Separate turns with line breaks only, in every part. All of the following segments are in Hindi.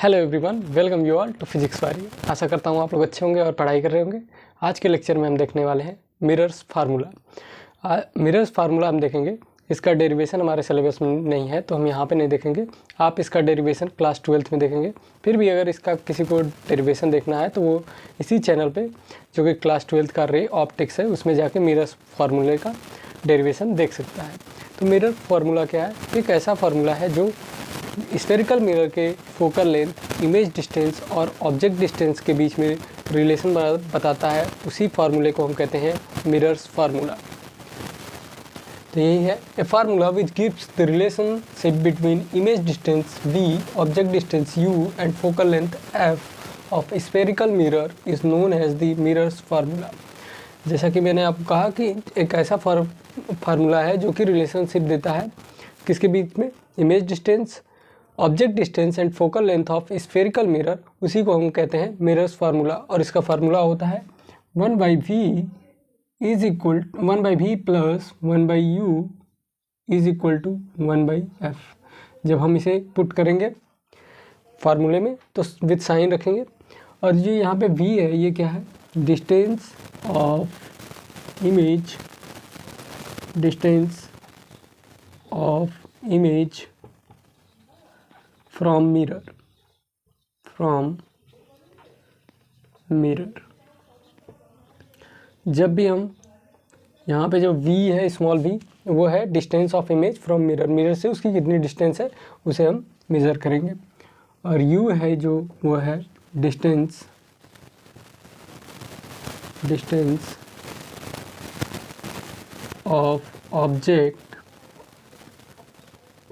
Hello everyone, welcome you all to physics वारी। आशा करता हूँ आप लोग अच्छे होंगे और पढ़ाई कर रहे होंगे। आज के लेक्चर में हम देखने वाले हैं मिरर्स फार्मूला। मिरर्स फार्मूला हम देखेंगे। इसका डेरिवेशन हमारे सिलेबस में नहीं है तो हम यहाँ पे नहीं देखेंगे। आप इसका डेरिवेशन क्लास 12th में देखेंगे। फिर भी अगर इसका किसी को डेरिवेशन देखना है तो वो इसी चैनल पर, जो कि क्लास 12th का रे ऑप्टिक्स है, उसमें जाके मिरर्स फार्मूले का डेरिवेशन देख सकता है। तो मिरर फार्मूला क्या है? एक ऐसा फार्मूला है जो स्फेरिकल मिरर के फोकल लेंथ, इमेज डिस्टेंस और ऑब्जेक्ट डिस्टेंस के बीच में रिलेशन बताता है। उसी फार्मूले को हम कहते हैं मिरर्स फार्मूला। तो यही है a formula which gives the relationship between image distance v, object distance u and focal length f of spherical mirror is known as the mirror's formula. जैसा कि मैंने आपको कहा कि एक ऐसा फार्मूला है जो कि रिलेशनशिप देता है किसके बीच में, image distance, object distance and focal length of spherical mirror. उसी को हम कहते हैं मिरर्स फार्मूला। और इसका फार्मूला होता है 1/v is equal 1/v plus 1/u is equal to 1/f। जब हम इसे पुट करेंगे फार्मूले में तो विथ साइन रखेंगे। और ये यहाँ पे v है, ये क्या है? Distance of image, distance of image from mirror. जब भी हम यहाँ पे जो v है, स्मॉल v, वो है distance of image from mirror. Mirror से उसकी कितनी डिस्टेंस है उसे हम मेज़र करेंगे। और u है जो, वो है distance of object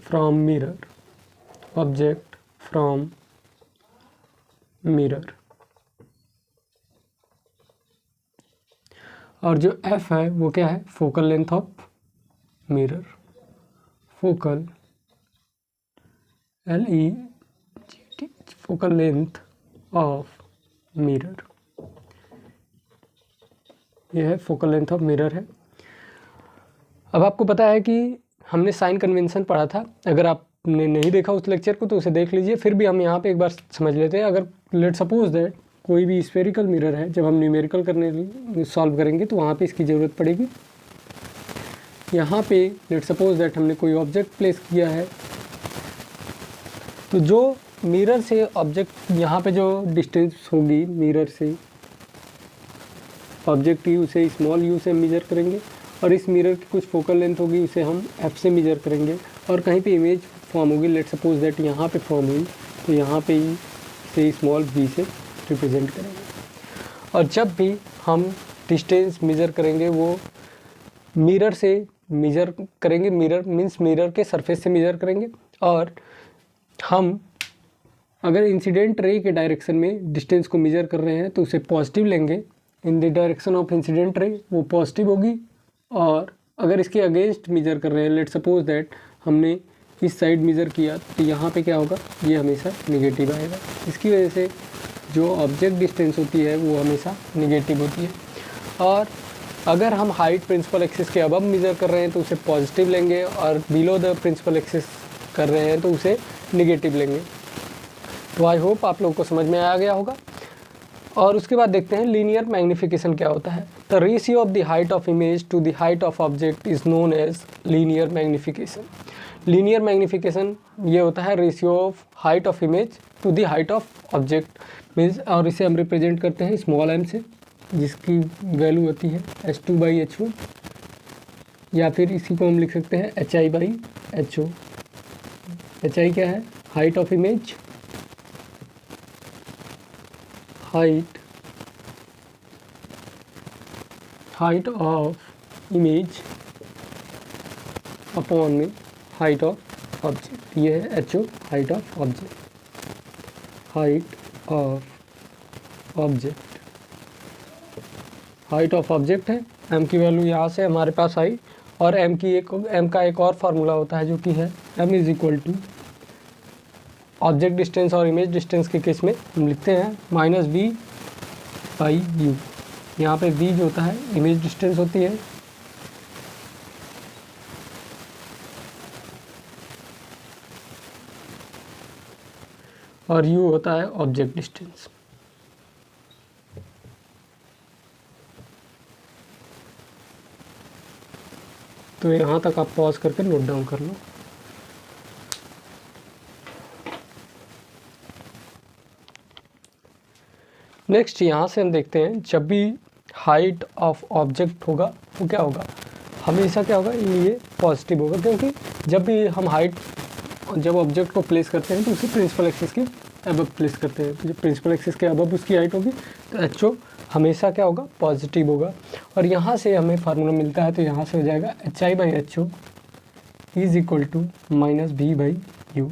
from mirror. और जो f है वो क्या है? Focal length of mirror. Focal LENGT, focal length of mirror. यह है फोकल लेंथ ऑफ मिरर है। अब आपको पता है कि हमने साइन कन्वेंशन पढ़ा था। अगर आपने नहीं देखा उस लेक्चर को तो उसे देख लीजिए। फिर भी हम यहाँ पे एक बार समझ लेते हैं। अगर लेट सपोज दैट कोई भी स्फेरिकल मिरर है, जब हम न्यूमेरिकल करने सॉल्व करेंगे तो वहाँ पे इसकी ज़रूरत पड़ेगी। यहाँ पे लेट सपोज दैट हमने कोई ऑब्जेक्ट प्लेस किया है, तो जो मिरर से ऑब्जेक्ट, यहाँ पे जो डिस्टेंस होगी मिरर से ऑब्जेक्ट की, उसे स्मॉल u से मेजर करेंगे। और इस मिरर की कुछ फोकल लेंथ होगी, उसे हम f से मेजर करेंगे। और कहीं पे इमेज फॉर्म होगी, लेट सपोज दैट यहाँ पे फॉर्म हुई, तो यहाँ पे से स्मॉल v से रिप्रेजेंट करेंगे। और जब भी हम डिस्टेंस मेजर करेंगे वो मिरर से मेजर करेंगे। मिरर मीन्स मिरर के सरफेस से मेजर करेंगे। और हम अगर इंसिडेंट रे के डायरेक्शन में डिस्टेंस को मेजर कर रहे हैं तो उसे पॉजिटिव लेंगे। In the direction of incident ray वो पॉजिटिव होगी। और अगर इसके अगेंस्ट मेजर कर रहे हैं, लेट सपोज दैट हमने इस साइड मेजर किया, तो यहाँ पे क्या होगा? ये हमेशा निगेटिव आएगा। इसकी वजह से जो ऑब्जेक्ट डिस्टेंस होती है वो हमेशा निगेटिव होती है। और अगर हम हाइट प्रिंसिपल एक्सिस के अबव मेजर कर रहे हैं तो उसे पॉजिटिव लेंगे, और बिलो द प्रिंसिपल एक्सिस कर रहे हैं तो उसे निगेटिव लेंगे। तो आई होप आप लोगों को समझ में आ गया होगा। और उसके बाद देखते हैं लीनियर मैग्नीफिकेशन क्या होता है। The ratio of the height of image to the height of object is known as linear magnification. Linear magnification ये होता है ratio of height of image to the height of object means. और इसे हम रिप्रेजेंट करते हैं स्मॉल m से, जिसकी वैल्यू होती है h2/h1, या फिर इसी को हम लिख सकते हैं hi/ho। hi क्या है? Height of image, height of image upon में हाइट ऑफ ऑब्जेक्ट। ये है HO, height of object. Height of object, height of object है। m की वैल्यू यहाँ से हमारे पास आई। और m का एक और फार्मूला होता है जो कि है m is equal to object distance और इमेज डिस्टेंस के केस में हम लिखते हैं -v/u। यहाँ पे v जो होता है इमेज डिस्टेंस होती है, और u होता है ऑब्जेक्ट डिस्टेंस। तो यहाँ तक आप पॉज करके नोट डाउन कर लो। नेक्स्ट यहाँ से हम देखते हैं जब भी हाइट ऑफ ऑब्जेक्ट होगा तो क्या होगा, हमेशा क्या होगा, ये पॉजिटिव होगा, क्योंकि जब भी हम हाइट जब ऑब्जेक्ट को प्लेस करते हैं तो उसे प्रिंसिपल एक्सिस के अबव प्लेस करते हैं। तो जब प्रिंसिपल एक्सिस के अबव उसकी हाइट होगी तो HO हमेशा क्या होगा, पॉजिटिव होगा। और यहाँ से हमें फार्मूला मिलता है, तो यहाँ से हो जाएगा HI/HO is equal to -V/U।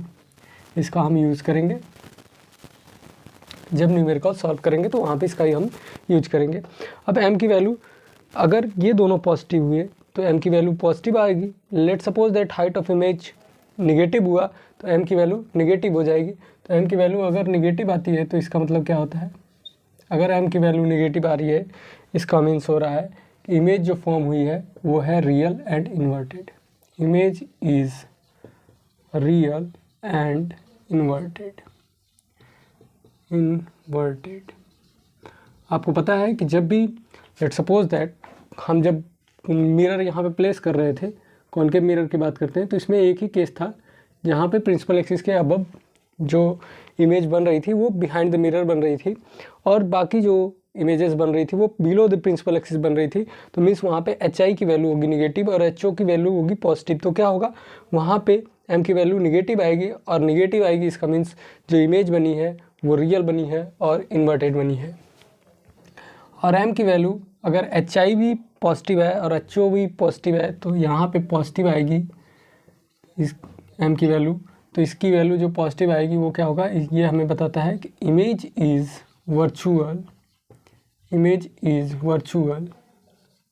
इसका हम यूज़ करेंगे जब न्यूमेरिकल सॉल्व करेंगे, तो वहाँ पे इसका ही हम यूज करेंगे। अब m की वैल्यू, अगर ये दोनों पॉजिटिव हुए तो m की वैल्यू पॉजिटिव आएगी। Let suppose that height of image negative हुआ तो m की वैल्यू निगेटिव हो जाएगी। तो m की वैल्यू अगर निगेटिव आती है तो इसका मतलब क्या होता है, अगर m की वैल्यू निगेटिव आ रही है, इसका मीन्स हो रहा है कि इमेज जो फॉर्म हुई है वो है real and inverted. Image is real and inverted. आपको पता है कि जब भी लेट सपोज दैट हम जब मिरर यहाँ पे प्लेस कर रहे थे, कॉनकेव मिरर की बात करते हैं, तो इसमें एक ही केस था जहाँ पे प्रिंसिपल एक्सिस के अबव जो इमेज बन रही थी वो बिहाइंड द मिरर बन रही थी, और बाकी जो इमेजेस बन रही थी वो बिलो द प्रिंसिपल एक्सिस बन रही थी। तो मीन्स वहाँ पे HI की वैल्यू होगी निगेटिव और HO की वैल्यू होगी पॉजिटिव। तो क्या होगा, वहाँ पे m की वैल्यू निगेटिव आएगी, और निगेटिव आएगी इसका मीन्स जो इमेज बनी है वो रियल बनी है और इन्वर्टेड बनी है। और m की वैल्यू अगर HI भी पॉजिटिव है और HO भी पॉजिटिव है, तो यहाँ पे पॉजिटिव आएगी इस m की वैल्यू। तो इसकी वैल्यू जो पॉजिटिव आएगी वो क्या होगा, ये हमें बताता है कि image is virtual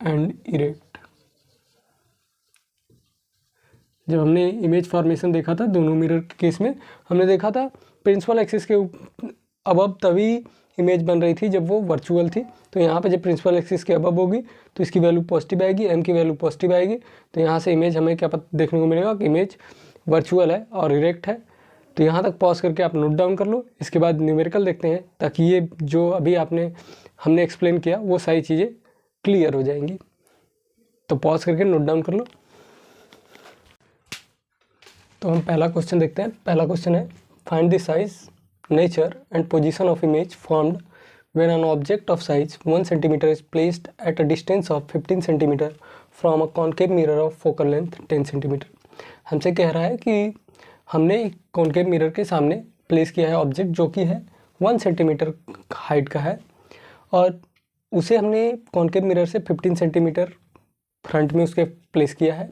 and erect. जब हमने इमेज फॉर्मेशन देखा था दोनों मिरर के केस में, हमने देखा था प्रिंसिपल एक्सिस के अबव तभी इमेज बन रही थी जब वो वर्चुअल थी। तो यहाँ पे जब प्रिंसिपल एक्सिस के अबव होगी तो इसकी वैल्यू पॉजिटिव आएगी, m की वैल्यू पॉजिटिव आएगी। तो यहाँ से इमेज हमें क्या देखने को मिलेगा कि इमेज वर्चुअल है और इरेक्ट है। तो यहाँ तक पॉज करके आप नोट डाउन कर लो। इसके बाद न्यूमेरिकल देखते हैं, ताकि ये जो अभी हमने एक्सप्लेन किया वो सारी चीज़ें क्लियर हो जाएंगी। तो पॉज करके नोट डाउन कर लो। तो हम पहला क्वेश्चन देखते हैं। पहला क्वेश्चन है, find the size, nature and position of image formed when an object of size 1 cm is placed at a distance of 15 cm from a concave mirror of focal length 10 cm। हमसे कह रहा है कि हमने एक कॉन्केव मिरर के सामने प्लेस किया है ऑब्जेक्ट जो कि है 1 सेंटीमीटर हाइट का है, और उसे हमने कॉन्केव मिरर से 15 सेंटीमीटर फ्रंट में उसके प्लेस किया है,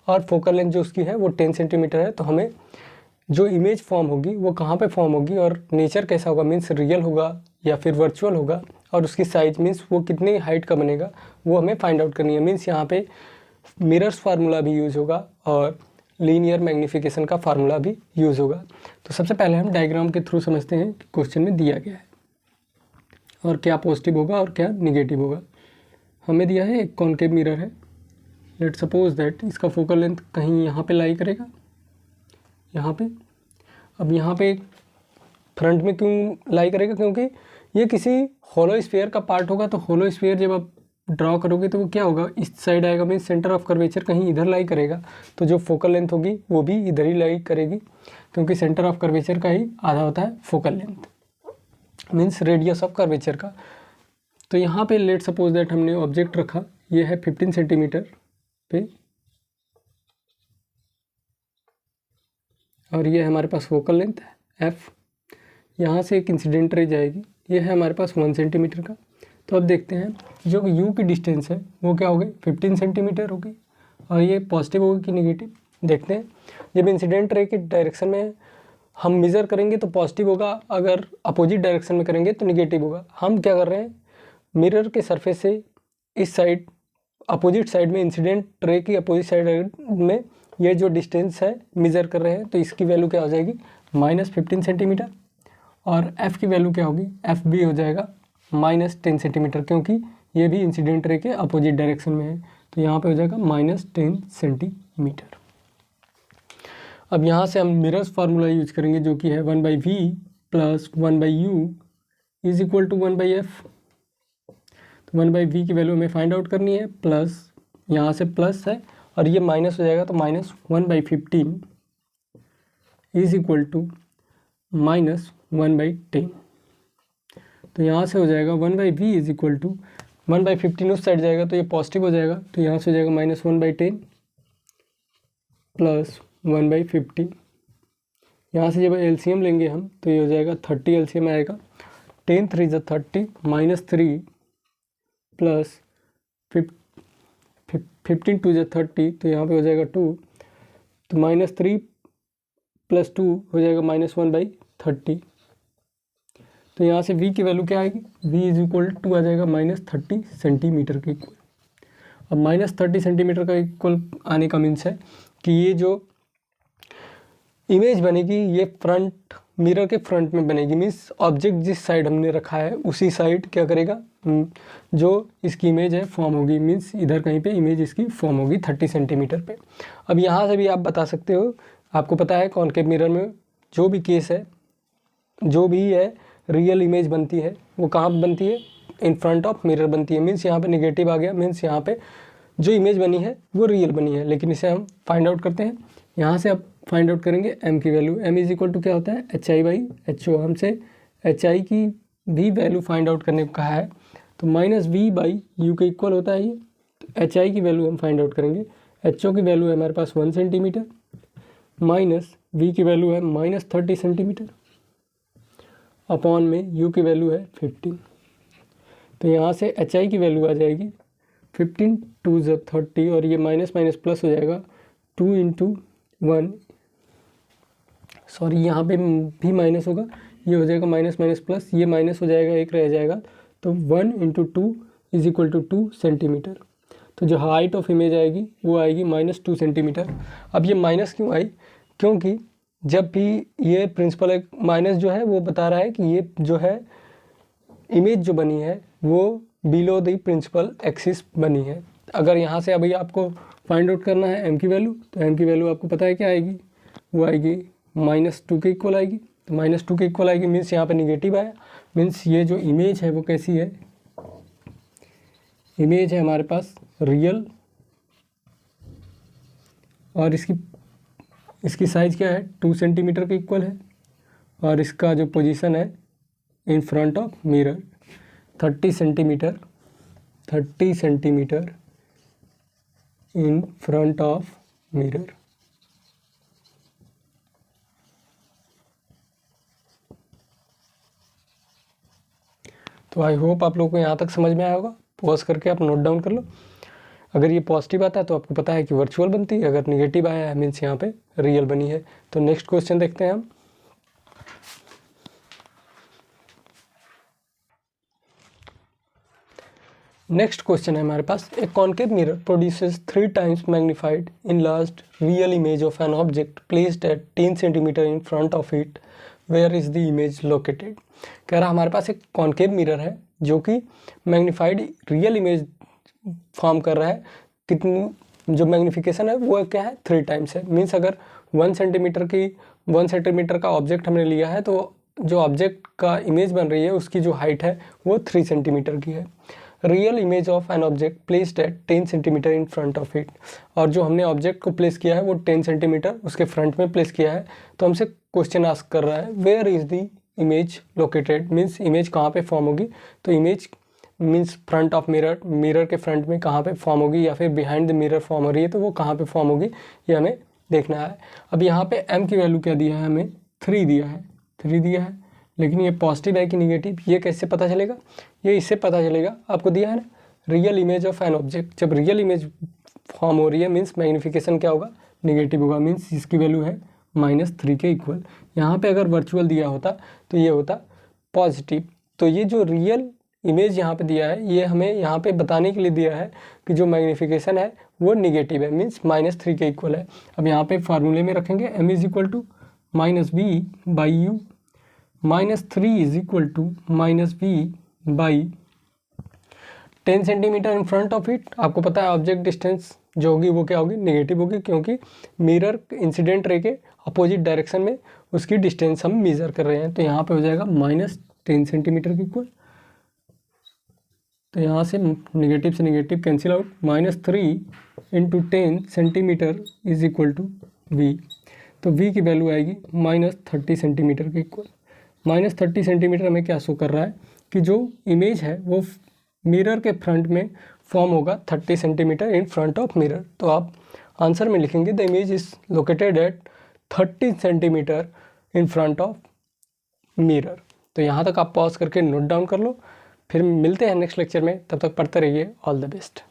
और फोकल लेंथ जो उसकी है वो 10 सेंटीमीटर है। तो हमें जो इमेज फॉर्म होगी वो कहाँ पे फॉर्म होगी और नेचर कैसा होगा, मीन्स रियल होगा या फिर वर्चुअल होगा, और उसकी साइज मीन्स वो कितनी हाइट का बनेगा वो हमें फाइंड आउट करनी है। मीन्स यहाँ पे मिरर्स फार्मूला भी यूज़ होगा और लीनियर मैग्नीफिकेशन का फार्मूला भी यूज़ होगा। तो सबसे पहले हम डायग्राम के थ्रू समझते हैं कि क्वेश्चन में दिया गया है और क्या पॉजिटिव होगा और क्या निगेटिव होगा। हमें दिया है एक कॉन्केव मिरर है, लेट सपोज दैट इसका फोकल लेंथ कहीं यहाँ पे लाई करेगा, यहाँ पे। अब यहाँ पे फ्रंट में क्यों लाई करेगा, क्योंकि ये किसी होलो स्फीयर का पार्ट होगा। तो होलो स्फीयर जब आप ड्रॉ करोगे तो वो क्या होगा, इस साइड आएगा, मीन सेंटर ऑफ कर्वेचर कहीं इधर लाई करेगा। तो जो फोकल लेंथ होगी वो भी इधर ही लाई करेगी, क्योंकि सेंटर ऑफ कर्वेचर का ही आधा होता है focal length, means radius of curvature का। तो यहाँ पे लेट सपोज दैट हमने ऑब्जेक्ट रखा, ये है 15 सेंटीमीटर पे, और ये हमारे पास फोकल लेंथ है f। यहाँ से एक इंसिडेंट रे जाएगी, ये है हमारे पास 1 सेंटीमीटर का। तो अब देखते हैं जो u की डिस्टेंस है वो क्या होगी, 15 सेंटीमीटर होगी, और ये पॉजिटिव होगी कि निगेटिव। देखते हैं, जब इंसिडेंट रे की डायरेक्शन में हम मेज़र करेंगे तो पॉजिटिव होगा, अगर अपोजिट डायरेक्शन में करेंगे तो निगेटिव होगा। हम क्या कर रहे हैं, मिरर के सरफेस से इस साइड अपोजिट साइड में, इंसिडेंट रे की अपोजिट साइड में ये जो डिस्टेंस है मेज़र कर रहे हैं। तो इसकी वैल्यू क्या हो जाएगी, -15 सेंटीमीटर, और f की वैल्यू क्या होगी, f भी हो जाएगा -10 सेंटीमीटर, क्योंकि ये भी इंसिडेंट रे के अपोजिट डायरेक्शन में है। तो यहाँ पे हो जाएगा -10 सेंटीमीटर। अब यहाँ से हम मिरर्स फार्मूला यूज करेंगे जो कि है 1/v plus 1/u is equal to 1/f। तो 1/v की वैल्यू हमें फाइंड आउट करनी है, प्लस यहाँ से प्लस है और ये माइनस हो जाएगा, तो minus 1/15 is equal to minus 1/10। तो यहाँ से हो जाएगा 1/v इज इक्वल टू 1/15 उस साइड जाएगा तो ये पॉजिटिव हो जाएगा, तो यहाँ से हो जाएगा माइनस 1/10 प्लस 1/15। यहाँ से जब एलसीएम लेंगे हम तो ये हो जाएगा 30 एलसीएम आएगा, 10 3 = 30 माइनस 3 प्लस 15 2 = 30, तो यहाँ पे हो जाएगा 2, तो माइनस 3 प्लस 2 हो जाएगा माइनस 1/30। तो यहाँ से v की वैल्यू क्या आएगी, v इज इक्वल टू आ जाएगा माइनस 30 सेंटीमीटर के इक्वल। अब माइनस 30 सेंटीमीटर का इक्वल आने का मीन्स है कि ये जो इमेज बनेगी ये फ्रंट मिरर के फ्रंट में बनेगी, मीन्स ऑब्जेक्ट जिस साइड हमने रखा है उसी साइड क्या करेगा, जो इसकी इमेज है फॉर्म होगी, मीन्स इधर कहीं पे इमेज इसकी फॉर्म होगी 30 सेंटीमीटर पे। अब यहाँ से भी आप बता सकते हो, आपको पता है कॉनकेव मिरर में जो भी केस है, जो भी है रियल इमेज बनती है वो कहाँ पे बनती है, इन फ्रंट ऑफ मिरर बनती है। मीन्स यहाँ पे नेगेटिव आ गया, मीन्स यहाँ पे जो इमेज बनी है वो रियल बनी है। लेकिन इसे हम फाइंड आउट करते हैं, यहाँ से आप फाइंड आउट करेंगे m की value, m is equal to क्या होता है HI/HO। हमसे HI की भी वैल्यू फाइंड आउट करने को कहा है, तो माइनस v/u के इक्वल होता है ये। तो HI की वैल्यू हम फाइंड आउट करेंगे, HO की वैल्यू है हमारे पास 1 सेंटीमीटर, माइनस v की वैल्यू है माइनस 30 सेंटीमीटर, अपॉन में u की वैल्यू है 15। तो यहाँ से HI की वैल्यू आ जाएगी 15 2 = 30 और ये माइनस माइनस प्लस हो जाएगा 2 × 1, सॉरी यहाँ पे भी माइनस होगा, ये हो जाएगा माइनस माइनस प्लस, ये माइनस हो जाएगा, एक रह जाएगा, तो 1 × 2 इज इक्वल टू 2 सेंटीमीटर। तो जो हाइट ऑफ इमेज आएगी वो आएगी माइनस 2 सेंटीमीटर। अब ये माइनस क्यों आई, क्योंकि जब भी ये प्रिंसिपल एक माइनस जो है वो बता रहा है कि ये जो है इमेज जो बनी है वो बिलो द प्रिंसिपल एक्सिस बनी है। अगर यहाँ से अभी आपको फाइंड आउट करना है m की वैल्यू, तो m की वैल्यू आपको पता है क्या आएगी, वो आएगी -2 के इक्वल आएगी। तो -2 के इक्वल आएगी मीन्स यहाँ पे निगेटिव आया, मीन्स ये जो इमेज है वो कैसी है, इमेज है हमारे पास रियल, और इसकी साइज़ क्या है 2 सेंटीमीटर के इक्वल है, और इसका जो पोजीशन है इन front of mirror 30 centimetre in front of mirror. तो आई होप आप लोगों को यहाँ तक समझ में आया होगा। पॉज करके आप नोट डाउन कर लो। अगर ये पॉजिटिव आता है तो आपको पता है कि वर्चुअल बनती है, अगर निगेटिव आया है मीन्स यहाँ पे रियल बनी है। तो नेक्स्ट क्वेश्चन देखते हैं हम। नेक्स्ट क्वेश्चन है हमारे पास, a concave mirror produces 3 times magnified enlarged real image of an object placed at 10 centimetre in front of it, where is the image located. कह रहा हमारे पास एक कॉनकेव मिरर है जो कि मैग्नीफाइड रियल इमेज फॉर्म कर रहा है। कितनी जो मैग्नीफिकेशन है वो क्या है 3 times है। मीन्स अगर 1 सेंटीमीटर का ऑब्जेक्ट हमने लिया है तो जो ऑब्जेक्ट का इमेज बन रही है उसकी जो हाइट है वो 3 सेंटीमीटर की है। Real image of an object placed at 10 centimetre in front of it, और जो हमने ऑब्जेक्ट को प्लेस किया है वो 10 सेंटीमीटर उसके फ्रंट में प्लेस किया है। तो हमसे क्वेश्चन आस्क कर रहा है where is the image located, means image कहाँ पे फॉर्म होगी। तो image means front of mirror के फ्रंट में कहाँ पे फॉर्म होगी, या फिर बिहाइंड द मिरर फॉर्म हो रही है तो वो कहाँ पे फॉर्म होगी ये हमें देखना है। अब यहाँ पे m की वैल्यू क्या दिया है, हमें 3 दिया है, लेकिन ये पॉजिटिव है कि निगेटिव ये कैसे पता चलेगा, ये इससे पता चलेगा, आपको दिया है ना real image of an object. जब रियल इमेज फॉर्म हो रही है मीन्स मैग्नीफिकेशन क्या होगा, निगेटिव होगा, मीन्स इसकी वैल्यू है -3 के इक्वल। यहाँ पे अगर वर्चुअल दिया होता तो ये होता पॉजिटिव। तो ये जो रियल इमेज यहाँ पे दिया है ये हमें यहाँ पे बताने के लिए दिया है कि जो मैग्नीफिकेशन है वो निगेटिव है, मीन्स -3 के इक्वल है। अब यहाँ पे फार्मूले में रखेंगे m is equal to -v/u, -3 is equal to -v/10 centimetre in front of it. आपको पता है ऑब्जेक्ट डिस्टेंस जो होगी वो क्या होगी, नेगेटिव होगी, क्योंकि मिरर इंसिडेंट रे के अपोजिट डायरेक्शन में उसकी डिस्टेंस हम मेज़र कर रहे हैं। तो यहाँ पे हो जाएगा -10 सेंटीमीटर के इक्वल। तो यहाँ से नेगेटिव से negative cancel out, -3 × 10 centimetre is equal to v। तो v की वैल्यू आएगी -30 सेंटीमीटर के इक्वल। -30 सेंटीमीटर हमें क्या शो कर रहा है कि जो इमेज है वो मिरर के फ्रंट में फॉर्म होगा 30 centimetre in front of mirror. तो आप आंसर में लिखेंगे the image is located at 30 centimetre in front of mirror. तो यहाँ तक आप पॉज करके नोट डाउन कर लो, फिर मिलते हैं नेक्स्ट लेक्चर में। तब तक पढ़ते रहिए। All the best.